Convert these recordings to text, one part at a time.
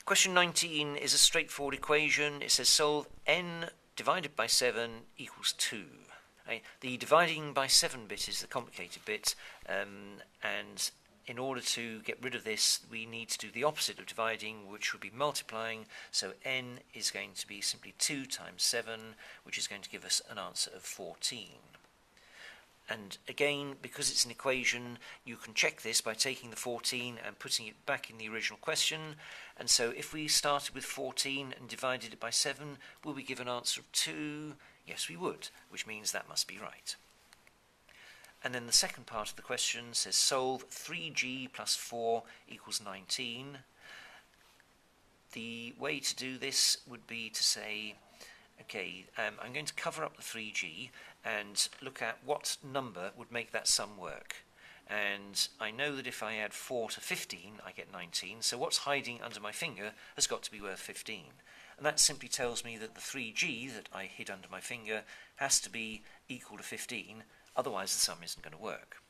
Question 19 is a straightforward equation. It says solve n divided by 7 equals 2. The dividing by 7 bit is the complicated bit, and in order to get rid of this, we need to do the opposite of dividing, which would be multiplying. So n is going to be simply 2 times 7, which is going to give us an answer of 14. And again, because it's an equation, you can check this by taking the 14 and putting it back in the original question. And so if we started with 14 and divided it by 7, will we give an answer of 2? Yes, we would, which means that must be right. And then the second part of the question says solve 3g plus 4 equals 19. The way to do this would be to say, okay, I'm going to cover up the 3g and look at what number would make that sum work. And I know that if I add 4 to 15, I get 19, so what's hiding under my finger has got to be worth 15. And that simply tells me that the 3g that I hid under my finger has to be equal to 15, otherwise the sum isn't going to work.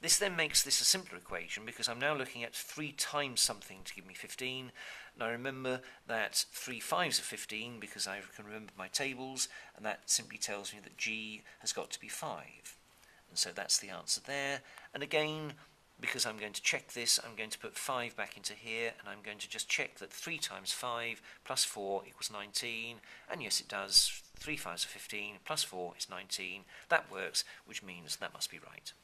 This then makes this a simpler equation because I'm now looking at 3 times something to give me 15. And I remember that 3 5s are 15 because I can remember my tables, and that simply tells me that g has got to be 5. And so that's the answer there. And again, because I'm going to check this, I'm going to put 5 back into here, and I'm going to just check that 3 times 5 plus 4 equals 19. And yes, it does. 3 5s are 15 plus 4 is 19. That works, which means that must be right.